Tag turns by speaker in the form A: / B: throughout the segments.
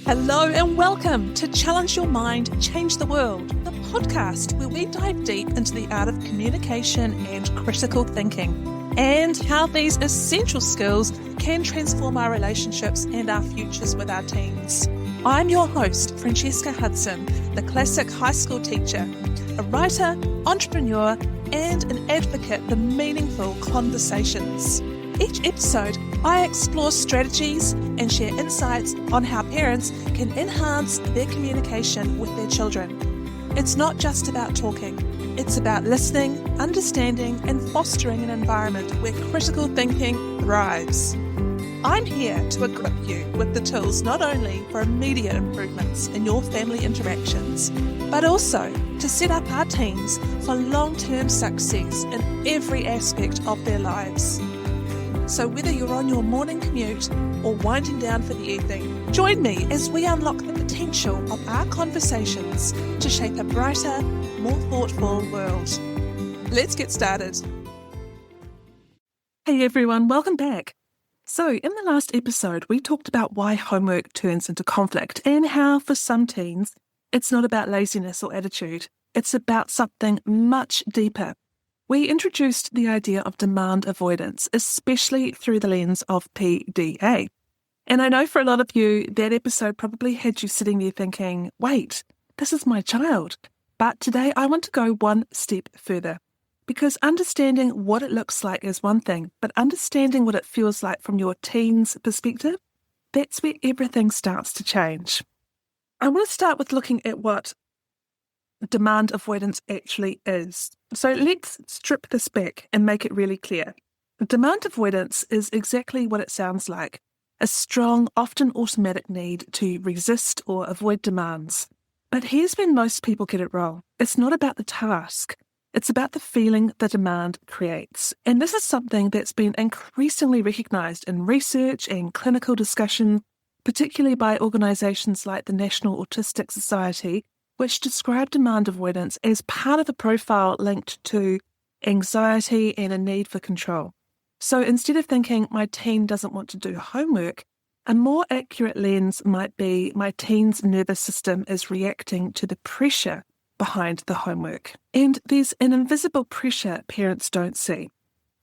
A: Hello and welcome to Challenge Your Mind, Change the World, the podcast where we dive deep into the art of communication and critical thinking, and how these essential skills can transform our relationships and our futures with our teens. I'm your host, Francesca Hudson, the classic high school teacher, a writer, entrepreneur, and an advocate for meaningful conversations. Each episode, I explore strategies and share insights on how parents can enhance their communication with their children. It's not just about talking, it's about listening, understanding, and fostering an environment where critical thinking thrives. I'm here to equip you with the tools not only for immediate improvements in your family interactions, but also to set up our teens for long-term success in every aspect of their lives. So whether you're on your morning commute or winding down for the evening, join me as we unlock the potential of our conversations to shape a brighter, more thoughtful world. Let's get started. Hey everyone, welcome back. So in the last episode, we talked about why homework turns into conflict and how for some teens, it's not about laziness or attitude. It's about something much deeper. We introduced the idea of demand avoidance, especially through the lens of PDA. And I know for a lot of you, that episode probably had you sitting there thinking, wait, this is my child. But today I want to go one step further, because understanding what it looks like is one thing, but understanding what it feels like from your teen's perspective, that's where everything starts to change. I want to start with looking at what demand avoidance actually is. So let's strip this back and make it really clear. Demand avoidance is exactly what it sounds like, a strong, often automatic need to resist or avoid demands. But here's when most people get it wrong. It's not about the task. It's about the feeling the demand creates. And this is something that's been increasingly recognised in research and clinical discussion, particularly by organisations like the National Autistic Society, which describe demand avoidance as part of a profile linked to anxiety and a need for control. So instead of thinking my teen doesn't want to do homework, a more accurate lens might be my teen's nervous system is reacting to the pressure behind the homework. And there's an invisible pressure parents don't see.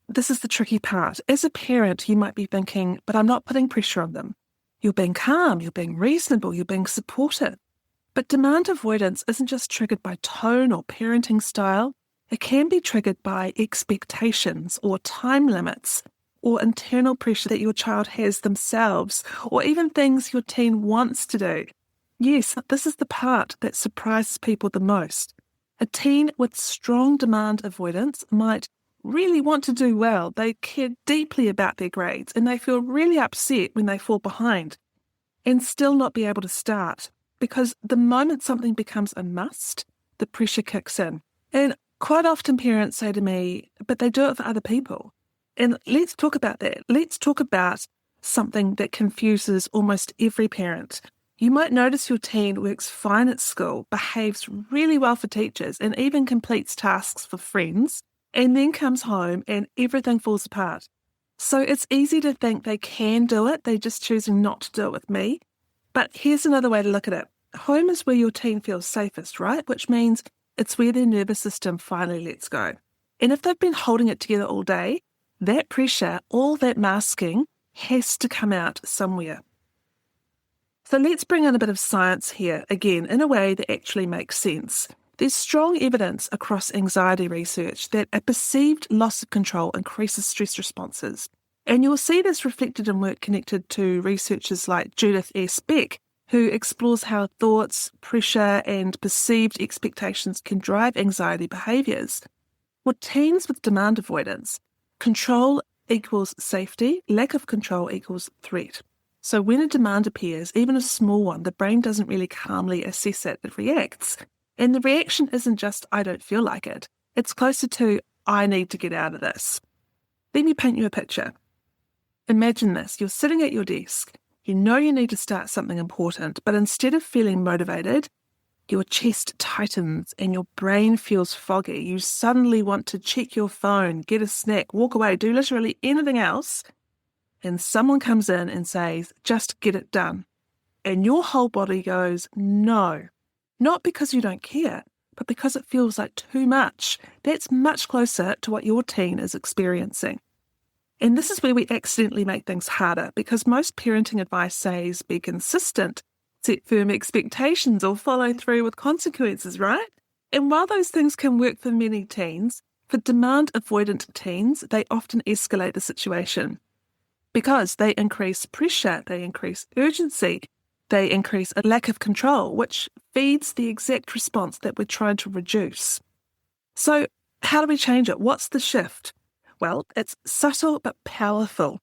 A: This is the tricky part. As a parent, you might be thinking, but I'm not putting pressure on them. You're being calm, you're being reasonable, you're being supportive. But demand avoidance isn't just triggered by tone or parenting style. It can be triggered by expectations or time limits or internal pressure that your child has themselves, or even things your teen wants to do. Yes, this is the part that surprises people the most. A teen with strong demand avoidance might really want to do well. They care deeply about their grades and they feel really upset when they fall behind and still not be able to start. Because the moment something becomes a must, the pressure kicks in. And quite often parents say to me, but they do it for other people. And let's talk about that. Let's talk about something that confuses almost every parent. You might notice your teen works fine at school, behaves really well for teachers, and even completes tasks for friends, and then comes home and everything falls apart. So it's easy to think they can do it, they're just choosing not to do it with me. But here's another way to look at it. Home is where your teen feels safest, right? Which means it's where their nervous system finally lets go. And if they've been holding it together all day, that pressure, all that masking, has to come out somewhere. So let's bring in a bit of science here, again, in a way that actually makes sense. There's strong evidence across anxiety research that a perceived loss of control increases stress responses. And you'll see this reflected in work connected to researchers like Judith S. Beck, who explores how thoughts, pressure, and perceived expectations can drive anxiety behaviours. For teens with demand avoidance, control equals safety, lack of control equals threat. So when a demand appears, even a small one, the brain doesn't really calmly assess it, it reacts. And the reaction isn't just, I don't feel like it. It's closer to, I need to get out of this. Let me paint you a picture. Imagine this, you're sitting at your desk. You know you need to start something important, but instead of feeling motivated, your chest tightens and your brain feels foggy. You suddenly want to check your phone, get a snack, walk away, do literally anything else, and someone comes in and says, just get it done. and your whole body goes, no. Not because you don't care, but because it feels like too much. That's much closer to what your teen is experiencing. And this is where we accidentally make things harder, because most parenting advice says be consistent, set firm expectations, or follow through with consequences, right? And while those things can work for many teens, for demand-avoidant teens, they often escalate the situation because they increase pressure, they increase urgency, they increase a lack of control, which feeds the exact response that we're trying to reduce. So how do we change it? What's the shift? Well, it's subtle but powerful.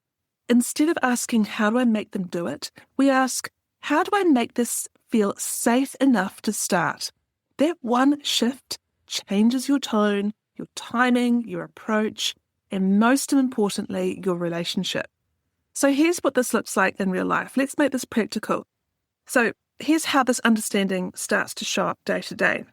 A: Instead of asking, how do I make them do it? We ask, how do I make this feel safe enough to start? That one shift changes your tone, your timing, your approach, and most importantly, your relationship. So here's what this looks like in real life. Let's make this practical. So here's how this understanding starts to show up day to day.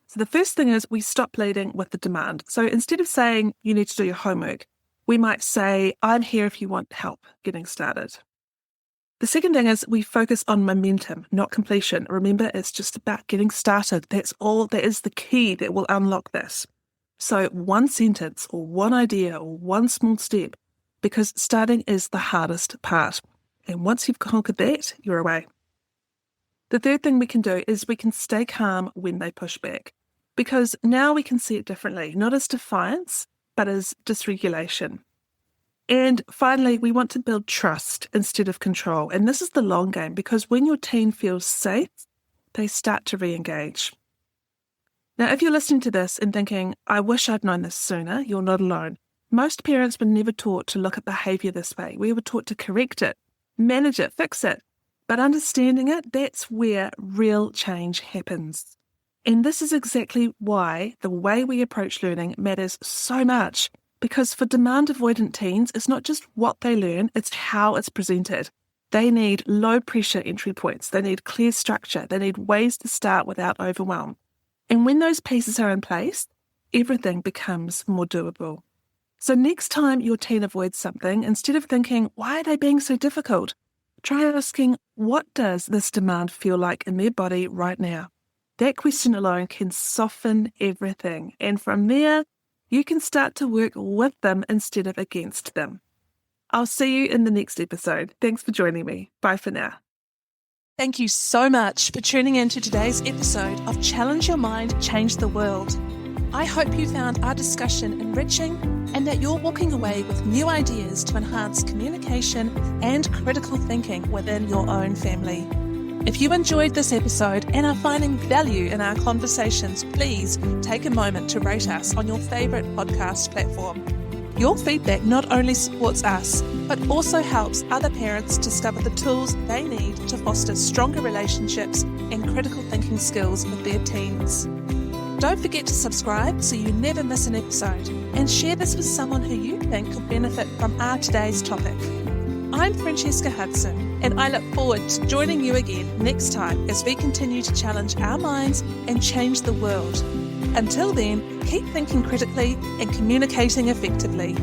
A: So the first thing is we stop leading with the demand. So instead of saying you need to do your homework, we might say, I'm here if you want help getting started. The second thing is we focus on momentum, not completion. Remember, it's just about getting started. That's all. That is the key that will unlock this. So one sentence or one idea or one small step, because starting is the hardest part. And once you've conquered that, you're away. The third thing we can do is we can stay calm when they push back, because now we can see it differently, not as defiance, but as dysregulation. And finally, we want to build trust instead of control. And this is the long game, because when your teen feels safe, they start to re-engage. Now, if you're listening to this and thinking, I wish I'd known this sooner, you're not alone. Most parents were never taught to look at behaviour this way. We were taught to correct it, manage it, fix it. But understanding it, that's where real change happens. And this is exactly why the way we approach learning matters so much. Because for demand-avoidant teens, it's not just what they learn, it's how it's presented. They need low-pressure entry points. They need clear structure. They need ways to start without overwhelm. And when those pieces are in place, everything becomes more doable. So next time your teen avoids something, instead of thinking, why are they being so difficult? Try asking, what does this demand feel like in their body right now? That question alone can soften everything. And from there, you can start to work with them instead of against them. I'll see you in the next episode. Thanks for joining me. Bye for now. Thank you so much for tuning in to today's episode of Challenge Your Mind, Change the World. I hope you found our discussion enriching and that you're walking away with new ideas to enhance communication and critical thinking within your own family. If you enjoyed this episode and are finding value in our conversations, please take a moment to rate us on your favourite podcast platform. Your feedback not only supports us, but also helps other parents discover the tools they need to foster stronger relationships and critical thinking skills with their teens. Don't forget to subscribe so you never miss an episode, and share this with someone who you think could benefit from our today's topic. I'm Francesca Hudson, and I look forward to joining you again next time as we continue to challenge our minds and change the world. Until then, keep thinking critically and communicating effectively.